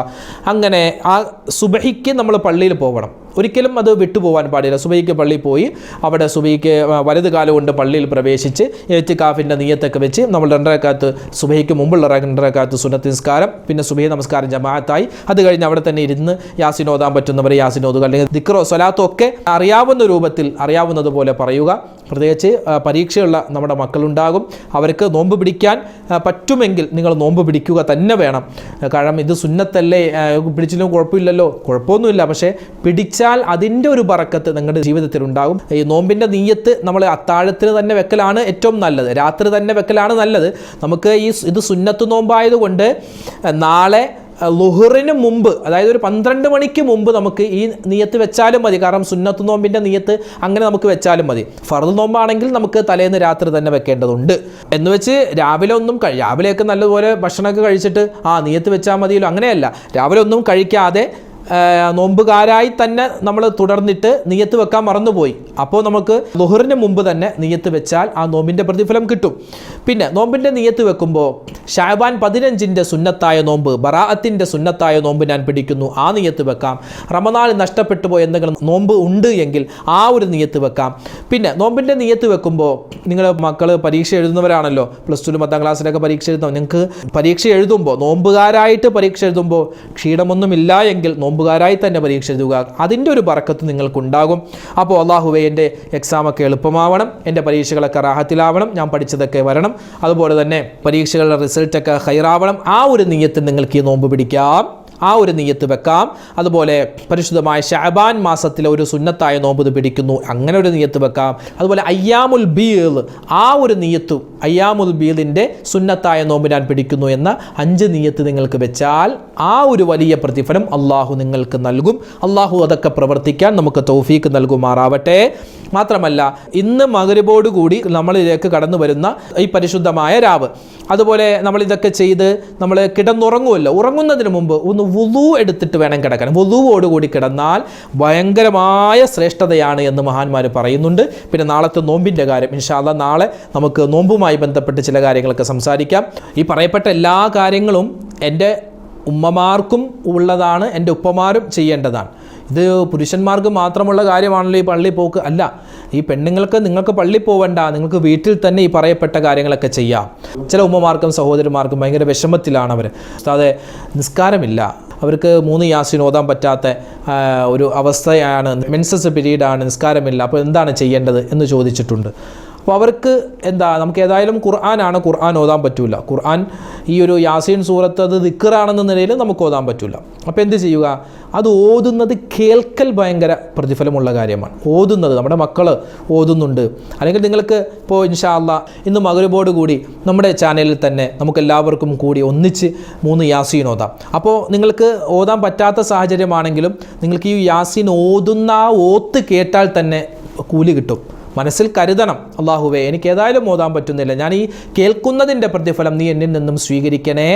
അങ്ങനെ ആ സുബഹിക്ക് നമ്മൾ പള്ളിയിൽ പോകണം. ഒരിക്കലും അത് വിട്ടുപോകാൻ പാടില്ല. സുബഹിക്ക് പള്ളിയിൽ പോയി അവിടെ സുബഹിക്ക് വലത് കാലം കൊണ്ട് പള്ളിയിൽ പ്രവേശിച്ച് ഇഅ്തികാഫിൻ്റെ നിയ്യത്തൊക്കെ വെച്ച് നമ്മൾ 2 റക്അത്ത് സുബഹിക്ക് മുമ്പുള്ള 2 റക്അത്ത് സുന്നത്ത് നിസ്കാരം, പിന്നെ സുബഹി നമസ്കാരം ജമാഅത്തായി. അത് കഴിഞ്ഞ് അവിടെ തന്നെ ഇരുന്ന് യാസീൻ ഓതാൻ പറ്റുന്നവർ യാസീൻ ഓതുക. അല്ലെങ്കിൽ ദിക്റോ സ്വലാത്തോ ഒക്കെ അറിയാവുന്ന രൂപത്തിൽ അറിയാവുന്നതുപോലെ പറയുക. പ്രത്യേകിച്ച് പരീക്ഷയുള്ള നമ്മുടെ മക്കളുണ്ടാകും, അവർക്ക് നോമ്പ് പിടിക്കാൻ പറ്റുമെങ്കിൽ നിങ്ങൾ നോമ്പ് പിടിക്കുക തന്നെ വേണം. കാരണം ഇത് സുന്നത്തല്ലേ, പിടിച്ചില്ലെങ്കിൽ കുഴപ്പമില്ലല്ലോ. കുഴപ്പമൊന്നുമില്ല, പക്ഷേ പിടിച്ചാൽ അതിൻ്റെ ഒരു ബറക്കത്ത് നിങ്ങളുടെ ജീവിതത്തിൽ ഉണ്ടാകും. ഈ നോമ്പിൻ്റെ നിയ്യത്ത് നമ്മൾ അത്താഴത്തിന് തന്നെ വെക്കലാണ് ഏറ്റവും നല്ലത്, രാത്രി തന്നെ വെക്കലാണ് നല്ലത്. നമുക്ക് ഇത് സുന്നത്ത് നോമ്പായതുകൊണ്ട് നാളെ ളുഹറിന് മുമ്പ്, അതായത് ഒരു 12 മണിക്ക് മുമ്പ് നമുക്ക് ഈ നിയത്ത് വെച്ചാലും മതി. കാരണം സുന്നത്ത് നോമ്പിൻ്റെ നിയത്ത് അങ്ങനെ നമുക്ക് വെച്ചാലും മതി. ഫർദ് നോമ്പാണെങ്കിൽ നമുക്ക് തലേന്ന് രാത്രി തന്നെ വെക്കേണ്ടതുണ്ട്. എന്ന് വെച്ച് രാവിലെയൊക്കെ നല്ലപോലെ ഭക്ഷണമൊക്കെ കഴിച്ചിട്ട് നിയത്ത് വെച്ചാൽ മതിയല്ലോ, അങ്ങനെയല്ല. രാവിലെ ഒന്നും കഴിക്കാതെ നോമ്പുകാരായി തന്നെ നമ്മൾ തുടർന്നിട്ട് നിയത്ത് വെക്കാൻ മറന്നുപോയി. അപ്പോൾ നമുക്ക് ളുഹറിന് മുമ്പ് തന്നെ നിയത്ത് വെച്ചാൽ ആ നോമ്പിൻ്റെ പ്രതിഫലം കിട്ടും. പിന്നെ നോമ്പിൻ്റെ നിയത്ത് വെക്കുമ്പോൾ ഷഅബാൻ 15-ൻ്റെ സുന്നത്തായ നോമ്പ്, ബറാഅത്തിൻ്റെ സുന്നത്തായ നോമ്പ് ഞാൻ പിടിക്കുന്നു, ആ നിയത്ത് വെക്കാം. റമദാൻ നഷ്ടപ്പെട്ടു പോയ എന്തെങ്കിലും നോമ്പ് ഉണ്ട് എങ്കിൽ ആ ഒരു നിയത്ത് വെക്കാം. പിന്നെ നോമ്പിൻ്റെ നിയത്ത് വെക്കുമ്പോൾ നിങ്ങൾ മക്കൾ പരീക്ഷ എഴുതുന്നവരാണല്ലോ, +2 10ാം ക്ലാസ്സിലൊക്കെ പരീക്ഷ എഴുതുമ്പോൾ നിങ്ങൾക്ക് പരീക്ഷ എഴുതുമ്പോൾ നോമ്പുകാരായിട്ട് പരീക്ഷ എഴുതുമ്പോൾ ക്ഷീണമൊന്നുമില്ല എങ്കിൽ നോമ്പുകാരായി തന്നെ പരീക്ഷ എഴുതുക. അതിൻ്റെ ഒരു ബറക്കത്ത് നിങ്ങൾക്കുണ്ടാകും. അപ്പോൾ അല്ലാഹുവേ എൻ്റെ എക്സാമൊക്കെ എളുപ്പമാവണം, എൻ്റെ പരീക്ഷകളൊക്കെ റാഹത്തിലാവണം, ഞാൻ പഠിച്ചതൊക്കെ വരണം, അതുപോലെ തന്നെ പരീക്ഷകളുടെ റിസൾട്ടൊക്കെ ഹൈറാവണം. ആ ഒരു നിയ്യത്തിൽ നിങ്ങൾക്ക് ഈ നോമ്പ് പിടിക്കാം, ആ ഒരു നിയ്യത്ത് വെക്കാം. അതുപോലെ പരിശുദ്ധമായ ഷഅബാൻ മാസത്തിലെ ഒരു സുന്നത്തായ നോമ്പ് പിടിക്കുന്നു, അങ്ങനെ ഒരു നിയ്യത്ത് വെക്കാം. അതുപോലെ അയ്യാമുൽ ബീദ്, ആ ഒരു നിയ്യത്തും അയ്യാമുൽ ബീദിൻ്റെ സുന്നത്തായ നോമ്പ് ഞാൻ പിടിക്കുന്നു എന്ന 5 നിയ്യത്ത് നിങ്ങൾക്ക് വെച്ചാൽ ആ ഒരു വലിയ പ്രതിഫലം അള്ളാഹു നിങ്ങൾക്ക് നൽകും. അള്ളാഹു അതൊക്കെ പ്രവർത്തിക്കാൻ നമുക്ക് തൗഫീക്ക് നൽകുമാറാവട്ടെ. മാത്രമല്ല ഇന്ന് മഗ്‌രിബോട് കൂടി നമ്മളിലേക്ക് കടന്നു വരുന്ന ഈ പരിശുദ്ധമായ രാവ്, അതുപോലെ നമ്മളിതൊക്കെ ചെയ്ത് നമ്മൾ കിടന്നുറങ്ങുമല്ലോ, ഉറങ്ങുന്നതിന് മുമ്പ് ഒന്ന് വുളു എടുത്തിട്ട് വേണം കിടക്കാൻ. വുളുവോടുകൂടി കിടന്നാൽ ഭയങ്കരമായ ശ്രേഷ്ഠതയാണ് എന്ന് മഹാന്മാർ പറയുന്നുണ്ട്. പിന്നെ നാളത്തെ നോമ്പിൻ്റെ കാര്യം ഇൻഷാ അല്ലാഹ് നാളെ നമുക്ക് നോമ്പുമായി ബന്ധപ്പെട്ട് ചില കാര്യങ്ങളൊക്കെ സംസാരിക്കാം. ഈ പറയപ്പെട്ട എല്ലാ കാര്യങ്ങളും എൻ്റെ ഉമ്മമാർക്കും ഉള്ളതാണ്, എൻ്റെ ഉപ്പമാരും ചെയ്യേണ്ടതാണ്. ഇത് പുരുഷന്മാർക്ക് മാത്രമുള്ള കാര്യമാണല്ലോ ഈ പള്ളി പോക്ക്, അല്ല. ഈ പെണ്ണുങ്ങൾക്ക് നിങ്ങൾക്ക് പള്ളി പോവണ്ട, നിങ്ങൾക്ക് വീട്ടിൽ തന്നെ ഈ പറയപ്പെട്ട കാര്യങ്ങളൊക്കെ ചെയ്യാം. ചില ഉമ്മമാർക്കും സഹോദരന്മാർക്കും ഭയങ്കര വിഷമത്തിലാണ് അവർ. ഉസ്താദേ നിസ്കാരമില്ല, അവർക്ക് 3 യാസീൻ ഓതാൻ പറ്റാത്ത ഒരു അവസ്ഥയാണ്, മെൻസസ് പീരീഡാണ്, നിസ്കാരമില്ല, അപ്പോൾ എന്താണ് ചെയ്യേണ്ടത് എന്ന് ചോദിച്ചിട്ടുണ്ട്. അപ്പോൾ അവർക്ക് നമുക്ക് ഏതായാലും ഖുർആനാണ്, ഖുർആൻ ഓതാൻ പറ്റൂല. ഖുർആൻ ഈ ഒരു യാസീൻ സൂറത്ത് അത് ദിക്റാണെന്ന നിലയിൽ നമുക്ക് ഓതാൻ പറ്റൂല. അപ്പോൾ എന്ത് ചെയ്യുക, അത് ഓതുന്നത് കേൾക്കൽ ഭയങ്കര പ്രതിഫലമുള്ള കാര്യമാണ്. ഓതുന്നത് നമ്മുടെ മക്കൾ ഓതുന്നുണ്ട്, അല്ലെങ്കിൽ നിങ്ങൾക്ക് ഇപ്പോൾ ഇൻഷാ അല്ലാഹ് ഇന്ന് മഗ്‌രിബോട് കൂടി നമ്മുടെ ചാനലിൽ തന്നെ നമുക്ക് എല്ലാവർക്കും കൂടി ഒന്നിച്ച് 3 യാസീൻ ഓതാം. അപ്പോൾ നിങ്ങൾക്ക് ഓതാൻ പറ്റാത്ത സാഹചര്യമാണെങ്കിലും നിങ്ങൾക്ക് ഈ യാസീൻ ഓതുന്ന ഓത്ത് കേട്ടാൽ തന്നെ കൂലി കിട്ടും. മനസ്സിൽ കരുതണം, അല്ലാഹുവേ എനിക്ക് ഏതായാലും ഓതാൻ പറ്റുന്നില്ല, ഞാൻ ഈ കേൾക്കുന്നതിൻ്റെ പ്രതിഫലം നീ എന്നിൽ നിന്നും സ്വീകരിക്കണേ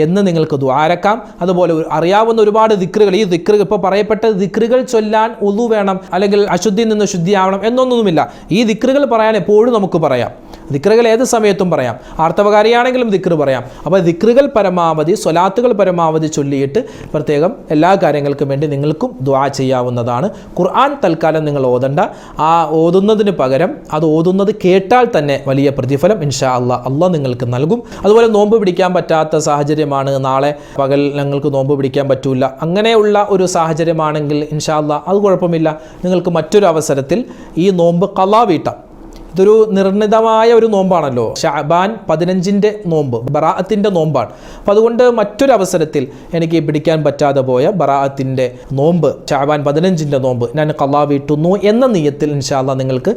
എന്ന് നിങ്ങൾക്ക് ദുആരക്കാം. അതുപോലെ അറിയാവുന്ന ഒരുപാട് ദിക്റുകൾ, ഈ ദിക്റ് ഇപ്പോൾ പറയപ്പെട്ട ദിക്റുകൾ ചൊല്ലാൻ ഉളു വേണം, അല്ലെങ്കിൽ അശുദ്ധിയിൽ നിന്ന് ശുദ്ധിയാവണം എന്നൊന്നുമില്ല. ഈ ദിക്റുകൾ പറയാൻ എപ്പോഴും നമുക്ക് പറയാം, ദിക്റുകൾ ഏത് സമയത്തും പറയാം, ആർത്തവകാരിയാണെങ്കിലും ദിക്റ് പറയാം. അപ്പോൾ ദിക്റുകൾ പരമാവധി, സ്വലാത്തുകൾ പരമാവധി ചൊല്ലിയിട്ട് പ്രത്യേകം എല്ലാ കാര്യങ്ങൾക്കും വേണ്ടി നിങ്ങൾക്കും ദുആ ചെയ്യാവുന്നതാണ്. ഖുർആൻ തൽക്കാലം നിങ്ങൾ ഓതണ്ട, ആ ഓതുന്നതിന് പകരം അത് ഓതുന്നത് കേട്ടാൽ തന്നെ വലിയ പ്രതിഫലം ഇൻഷാ അല്ലാഹ് നിങ്ങൾക്ക് നൽകും. അതുപോലെ നോമ്പ് പിടിക്കാൻ പറ്റാത്ത സാഹചര്യമാണ്, നാളെ പകൽ ഞങ്ങൾക്ക് നോമ്പ് പിടിക്കാൻ പറ്റൂല, അങ്ങനെയുള്ള ഒരു സാഹചര്യമാണെങ്കിൽ ഇൻഷാ അല്ലാഹ് അത് കുഴപ്പമില്ല, നിങ്ങൾക്ക് മറ്റൊരു അവസരത്തിൽ ഈ നോമ്പ് ഖളാ വീട്ടാം. ഇതൊരു നിർണിതമായ ഒരു നോമ്പാണല്ലോ, ഷഅബാൻ 15-ൻ്റെ നോമ്പ് ബറാഅത്തിൻ്റെ നോമ്പാണ്. അപ്പോൾ അതുകൊണ്ട് മറ്റൊരു അവസരത്തിൽ എനിക്ക് പിടിക്കാൻ പറ്റാതെ പോയ ബറാഅത്തിൻ്റെ നോമ്പ്, ഷഅബാൻ 15-ൻ്റെ നോമ്പ് ഞാൻ ഖളാ വീട്ടുന്നു എന്ന നിയ്യത്തിൽ ഇൻഷാ അല്ലാഹ് നിങ്ങൾക്ക്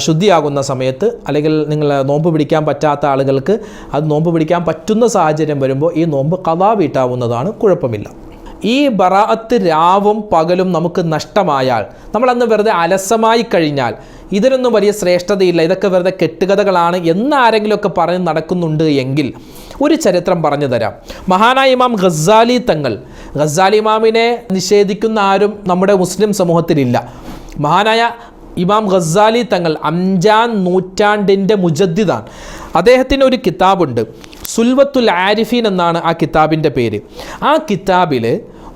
ശുദ്ധിയാകുന്ന സമയത്ത്, അല്ലെങ്കിൽ നിങ്ങൾ നോമ്പ് പിടിക്കാൻ പറ്റാത്ത ആളുകൾക്ക് അത് നോമ്പ് പിടിക്കാൻ പറ്റുന്ന സാഹചര്യം വരുമ്പോൾ ഈ നോമ്പ് ഖളാ വീട്ടാവുന്നതാണ്, കുഴപ്പമില്ല. ഈ ബറാഅത്ത് രാവും പകലും നമുക്ക് നഷ്ടമായാൽ, നമ്മളന്ന് വെറുതെ അലസമായി കഴിഞ്ഞാൽ, ഇതിനൊന്നും വലിയ ശ്രേഷ്ഠതയില്ല, ഇതൊക്കെ വെറുതെ കെട്ടുകഥകളാണ് എന്നാരെങ്കിലുമൊക്കെ പറഞ്ഞ് നടക്കുന്നുണ്ട് എങ്കിൽ ഒരു ചരിത്രം പറഞ്ഞു തരാം. മഹാനായ ഇമാം ഗസാലി തങ്ങൾ, ഗസാലി ഇമാമിനെ നിഷേധിക്കുന്ന ആരും നമ്മുടെ മുസ്ലിം സമൂഹത്തിലില്ല. മഹാനായ ഇമാം ഗസാലി തങ്ങൾ 5-ാം നൂറ്റാണ്ടിൻ്റെ മുജദ്ദിദാണ്. അദ്ദേഹത്തിന് ഒരു കിതാബുണ്ട്, സുൽവത്തുൽ ആരിഫീൻ എന്നാണ് ആ കിതാബിൻ്റെ പേര്. ആ കിതാബിൽ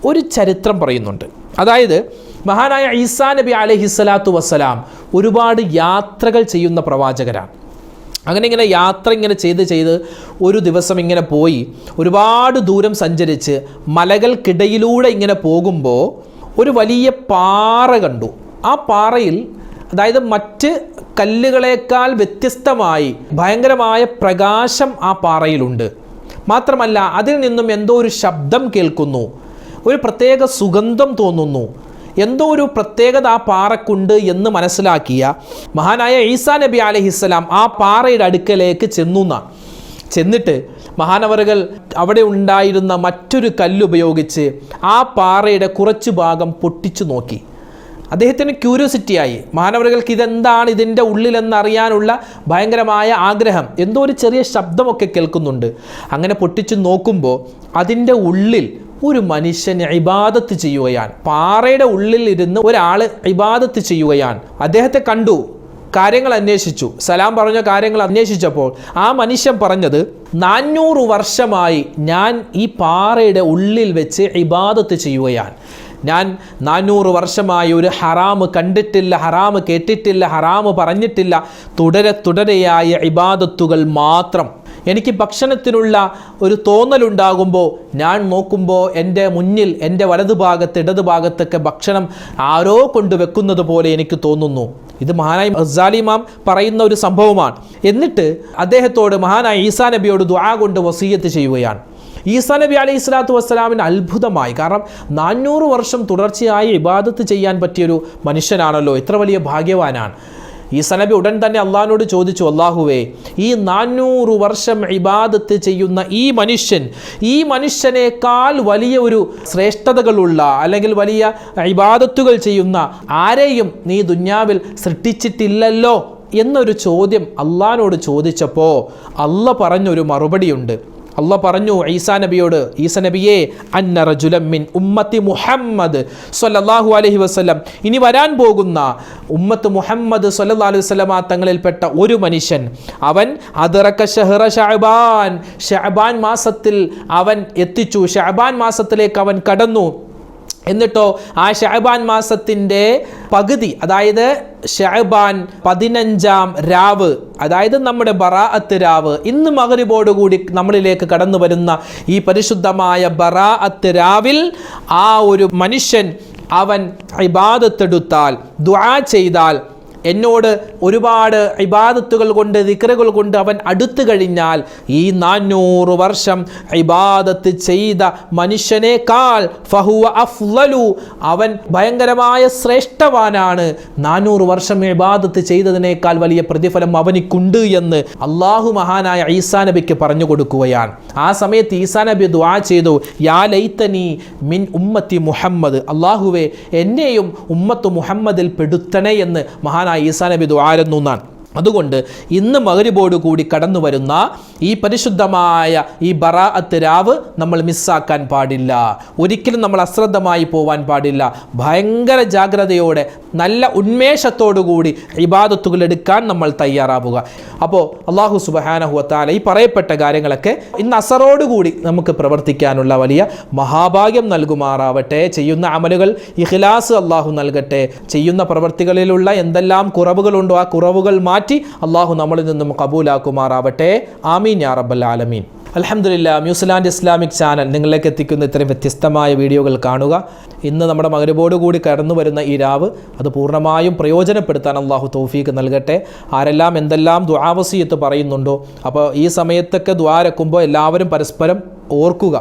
ഒരു ചരിത്രം പറയുന്നുണ്ട്. അതായത് മഹാനായ ഈസാ നബി അലൈഹിസ്സലാത്തു വസ്സലാം ഒരുപാട് യാത്രകൾ ചെയ്യുന്ന പ്രവാചകരാണ്. അങ്ങനെ യാത്ര ചെയ്ത് ഒരു ദിവസം ഇങ്ങനെ പോയി ഒരുപാട് ദൂരം സഞ്ചരിച്ച് മലകൾക്കിടയിലൂടെ ഇങ്ങനെ പോകുമ്പോൾ ഒരു വലിയ പാറ കണ്ടു. ആ പാറയിൽ, അതായത് മറ്റ് കല്ലുകളേക്കാൾ വ്യത്യസ്തമായി ഭയങ്കരമായ പ്രകാശം ആ പാറയിലുണ്ട്. മാത്രമല്ല അതിൽ നിന്നും എന്തോ ഒരു ശബ്ദം കേൾക്കുന്നു, ഒരു പ്രത്യേക സുഗന്ധം തോന്നുന്നു, എന്തോ ഒരു പ്രത്യേകത ആ പാറക്കുണ്ട് എന്ന് മനസ്സിലാക്കിയ മഹാനായ ഈസാ നബി അലൈഹിസ്സലാം ആ പാറയുടെ അടുക്കലേക്ക് ചെന്നിട്ട് മഹാനവറുകൾ അവിടെ ഉണ്ടായിരുന്ന മറ്റൊരു കല്ലുപയോഗിച്ച് ആ പാറയുടെ കുറച്ച് ഭാഗം പൊട്ടിച്ചു നോക്കി. അദ്ദേഹത്തിന് ക്യൂരിയോസിറ്റിയായി. മഹാനവറുകൾക്ക് ഇതെന്താണ് ഇതിൻ്റെ ഉള്ളിലെന്നറിയാനുള്ള ഭയങ്കരമായ ആഗ്രഹം. എന്തോ ഒരു ചെറിയ ശബ്ദമൊക്കെ കേൾക്കുന്നുണ്ട്. അങ്ങനെ പൊട്ടിച്ചു നോക്കുമ്പോൾ അതിൻ്റെ ഉള്ളിൽ ഒരു മനുഷ്യൻ ഇബാദത്ത് ചെയ്യുകയാണ്. പാറയുടെ ഉള്ളിൽ ഇരുന്ന് ഒരാൾ ഇബാദത്ത് ചെയ്യുകയാണ്. അദ്ദേഹത്തെ കണ്ടു, കാര്യങ്ങൾ അന്വേഷിച്ചു, സലാം പറഞ്ഞ കാര്യങ്ങൾ അന്വേഷിച്ചപ്പോൾ ആ മനുഷ്യൻ പറഞ്ഞത്, 400 വർഷമായി ഞാൻ ഈ പാറയുടെ ഉള്ളിൽ വെച്ച് ഇബാദത്ത് ചെയ്യുകയാണ്. ഞാൻ 400 വർഷമായി ഒരു ഹറാമ് കണ്ടിട്ടില്ല, ഹറാമ് കേട്ടിട്ടില്ല, ഹറാമ് പറഞ്ഞിട്ടില്ല. തുടരെയായ ഇബാദത്തുകൾ മാത്രം. എനിക്ക് ഭക്ഷണത്തിനുള്ള ഒരു തോന്നലുണ്ടാകുമ്പോൾ ഞാൻ നോക്കുമ്പോൾ എൻ്റെ മുന്നിൽ, എൻ്റെ വലതുഭാഗത്ത് ഇടതുഭാഗത്തൊക്കെ ഭക്ഷണം ആരോ കൊണ്ടുവെക്കുന്നത് പോലെ എനിക്ക് തോന്നുന്നു. ഇത് മഹാനായ ഗസാലി ഇമാം പറയുന്ന ഒരു സംഭവമാണ്. എന്നിട്ട് അദ്ദേഹത്തോട് മഹാനായ ഈസാ നബിയോട് ദുആ കൊണ്ട് വസിയ്യത്ത് ചെയ്യുകയാണ്. ഈസാ നബി അലൈഹി സ്വലാത്തു വസ്സലാമിന് അത്ഭുതമായി. കാരണം 400 വർഷം തുടർച്ചയായി ഇബാദത്ത് ചെയ്യാൻ പറ്റിയൊരു മനുഷ്യനാണല്ലോ, എത്ര വലിയ ഭാഗ്യവാനാണ്. ഈസാ നബി ഉടൻ തന്നെ അള്ളാഹിനോട് ചോദിച്ചു, അള്ളാഹുവേ, ഈ 400 വർഷം ഇബാദത്ത് ചെയ്യുന്ന ഈ മനുഷ്യനേക്കാൾ വലിയ ഒരു ശ്രേഷ്ഠതകളുള്ള അല്ലെങ്കിൽ വലിയ ഇബാദത്തുകൾ ചെയ്യുന്ന ആരെയും നീ ദുന്യാവിൽ സൃഷ്ടിച്ചിട്ടില്ലല്ലോ എന്നൊരു ചോദ്യം അള്ളാഹിനോട് ചോദിച്ചപ്പോൾ അള്ളാഹ് പറഞ്ഞൊരു മറുപടിയുണ്ട്. അള്ളാഹ് പറഞ്ഞു ഈസാ നബിയോട്, ഈസാ നബിയെ, അന്ന റജുലൻ മിൻ ഉമ്മത്തി മുഹമ്മദ് സ്വല്ലല്ലാഹു അലൈഹി വസല്ലം, ഇനി വരാൻ പോകുന്ന ഉമ്മത്ത് മുഹമ്മദ് സ്വല്ലല്ലാഹു അലൈഹി വസല്ലമ തങ്ങളിൽപ്പെട്ട ഒരു മനുഷ്യൻ, അവൻ അദ്റക ശഹ്റ ശഅബാൻ മാസത്തിൽ അവൻ എത്തിച്ചു, ശഅബാൻ മാസത്തിലേക്ക് അവൻ കടന്നു. എന്നിട്ടോ ആ ശഅബാൻ മാസത്തിൻ്റെ പകുതി, അതായത് ശഅബാൻ 15-ാം രാവ്, അതായത് നമ്മുടെ ബറാഅത്ത് രാവ്, ഇന്ന് മഗ്രിബോടുകൂടി നമ്മളിലേക്ക് കടന്നു വരുന്ന ഈ പരിശുദ്ധമായ ബറാഅത്ത് രാവിൽ ആ ഒരു മനുഷ്യൻ അവൻ ഇബാദത്തെടുത്താൽ, ദുആ ചെയ്താൽ, എന്നോട് ഒരുപാട് ഇബാദത്തുകൾ കൊണ്ട്, ദിക്റുകൾ കൊണ്ട് അവൻ അടുത്തു കഴിഞ്ഞാൽ ഈ 400 വർഷം ഇബാദത്ത് ചെയ്ത മനുഷ്യനേക്കാൾ ഫഹുവ അഫ്ളലു, അവൻ ഭയങ്കരമായ ശ്രേഷ്ഠവാനാണ്. 400 വർഷം ഇബാദത്ത് ചെയ്തതിനേക്കാൾ വലിയ പ്രതിഫലം അവനിക്കുണ്ട് എന്ന് അള്ളാഹു മഹാനായ ഈസാ നബിക്ക് പറഞ്ഞു കൊടുക്കുകയാണ്. ആ സമയത്ത് ഈസാ നബി ദുആ ചെയ്തു, യാ ലൈതനി മിൻ ഉമ്മത്തി മുഹമ്മദ്, അള്ളാഹുവേ, എന്നെയും ഉമ്മത്ത് മുഹമ്മദിൽ പെടുത്തണേ എന്ന് മഹാനായ ഈസാ നബി ദുആരുന്നു എന്നാണ്. അതുകൊണ്ട് ഇന്ന് മഗ്രിബോട് കൂടി കടന്നു വരുന്ന ഈ പരിശുദ്ധമായ ഈ ബറാഅത്ത് രാവ് നമ്മൾ മിസ്സാക്കാൻ പാടില്ല. ഒരിക്കലും നമ്മൾ അശ്രദ്ധമായി പോവാൻ പാടില്ല. ഭയങ്കര ജാഗ്രതയോടെ നല്ല ഉന്മേഷത്തോടുകൂടി ഇബാദത്തുകൾ എടുക്കാൻ നമ്മൾ തയ്യാറാവുക. അപ്പോൾ അല്ലാഹു സുബ്ഹാനഹു വ തആല ഈ പറയപ്പെട്ട കാര്യങ്ങളൊക്കെ ഇന്ന് അസറോടുകൂടി നമുക്ക് പ്രവർത്തിക്കാനുള്ള വലിയ മഹാഭാഗ്യം നൽകുമാറാവട്ടെ. ചെയ്യുന്ന അമലുകൾ ഇഖ്ലാസ് അല്ലാഹു നൽകട്ടെ. ചെയ്യുന്ന പ്രവർത്തികളിലുള്ള എന്തെല്ലാം കുറവുകളുണ്ടോ ആ കുറവുകൾ മാറ്റി അള്ളാഹു നമ്മളിൽ നിന്നും കബൂലാക്കുമാറാവട്ടെ. ആമീൻ യാ റബ്ബൽ ആലമീൻ. അൽഹംദുലില്ലാ, ന്യൂസിലാൻഡ് ഇസ്ലാമിക് ചാനൽ നിങ്ങളിലേക്ക് എത്തിക്കുന്ന ഇത്തരം വ്യത്യസ്തമായ വീഡിയോകൾ കാണുക. ഇന്ന് നമ്മുടെ മഗ്രിബോട് കൂടി കടന്നു വരുന്ന ഈ രാവ് അത് പൂർണ്ണമായും പ്രയോജനപ്പെടുത്താൻ അള്ളാഹു തൗഫീഖ് നൽകട്ടെ. ആരെല്ലാം എന്തെല്ലാം ദുആ വസിയ്യത്ത് പറയുന്നുണ്ടോ, അപ്പോൾ ഈ സമയത്തൊക്കെ ദുആ രക്കുമ്പോൾ എല്ലാവരും പരസ്പരം ഓർക്കുക,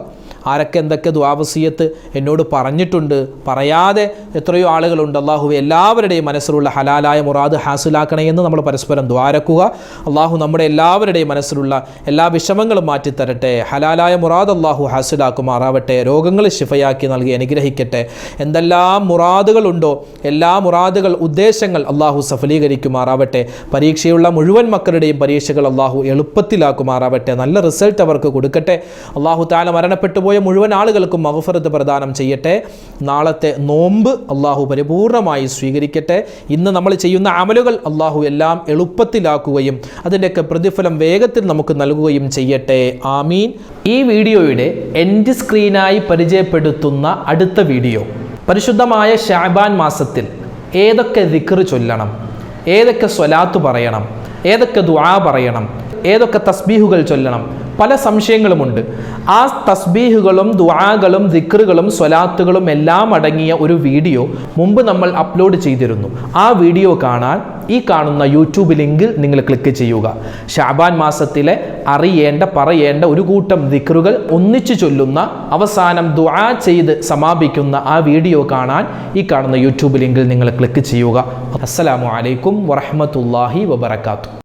ആരൊക്കെ എന്തൊക്കെ ദുആ വസിയ്യത്ത് എന്നോട് പറഞ്ഞിട്ടുണ്ട്, പറയാതെ എത്രയോ ആളുകളുണ്ട്. അള്ളാഹു എല്ലാവരുടെയും മനസ്സിലുള്ള ഹലാലായ മുറാദ് ഹാസിലാക്കണേ എന്ന് നമ്മൾ പരസ്പരം ദ്വാരക്കുക. അള്ളാഹു നമ്മുടെ എല്ലാവരുടെയും മനസ്സിലുള്ള എല്ലാ വിഷമങ്ങളും മാറ്റിത്തരട്ടെ. ഹലാലായ മുറാദ് അള്ളാഹു ഹാസിലാക്കുമാറാവട്ടെ. രോഗങ്ങൾ ശിഫയാക്കി നൽകി അനുഗ്രഹിക്കട്ടെ. എന്തെല്ലാം മുറാദുകളുണ്ടോ എല്ലാ മുറാദുകൾ, ഉദ്ദേശങ്ങൾ അള്ളാഹു സഫലീകരിക്കുമാറാവട്ടെ. പരീക്ഷയുള്ള മുഴുവൻ മക്കളുടെയും പരീക്ഷകൾ അള്ളാഹു എളുപ്പത്തിലാക്കുമാറാവട്ടെ. നല്ല റിസൾട്ട് അവർക്ക് കൊടുക്കട്ടെ. അള്ളാഹു തആല മരണപ്പെട്ടു പോയ മുഴുവൻ ആളുകൾക്കും മഗ്ഫിറത്ത് പ്രദാനം ചെയ്യട്ടെ. നാളത്തെ നോമ്പ് അള്ളാഹു പരിപൂർണമായി സ്വീകരിക്കട്ടെ. ഇന്ന് നമ്മൾ ചെയ്യുന്ന അമലുകൾ അള്ളാഹു എല്ലാം എളുപ്പത്തിലാക്കുകയും അതിൻ്റെയൊക്കെ പ്രതിഫലം വേഗത്തിൽ നമുക്ക് നൽകുകയും ചെയ്യട്ടെ. ആമീൻ. ഈ വീഡിയോയുടെ എൻഡ് സ്ക്രീനായി പരിചയപ്പെടുത്തുന്ന അടുത്ത വീഡിയോ, പരിശുദ്ധമായ ശഅബാൻ മാസത്തിൽ ഏതൊക്കെ ദിക്ർ ചൊല്ലണം, ഏതൊക്കെ സ്വലാത്ത് പറയണം, ഏതൊക്കെ ദുആ പറയണം, ഏതൊക്കെ തസ്ബീഹുകൾ ചൊല്ലണം, പല സംശയങ്ങളുമുണ്ട്. ആ തസ്ബീഹുകളും ദുആകളും ദിക്റുകളും സ്വലാത്തുകളും എല്ലാം അടങ്ങിയ ഒരു വീഡിയോ മുമ്പ് നമ്മൾ അപ്ലോഡ് ചെയ്തിരുന്നു. ആ വീഡിയോ കാണാൻ ഈ കാണുന്ന യൂട്യൂബ് ലിങ്കിൽ നിങ്ങൾ ക്ലിക്ക് ചെയ്യുക. ശഅബാൻ മാസത്തിലെ അറിയേണ്ട പറയേണ്ട ഒരു കൂട്ടം ദിക്റുകൾ ഒന്നിച്ചു ചൊല്ലുന്ന, അവസാനം ദുആ ചെയ്ത് സമാപിക്കുന്ന ആ വീഡിയോ കാണാൻ ഈ കാണുന്ന യൂട്യൂബ് ലിങ്കിൽ നിങ്ങൾ ക്ലിക്ക് ചെയ്യുക. അസ്സലാമു അലൈക്കും വറഹ്മത്തുള്ളാഹി വബറകാതുഹു.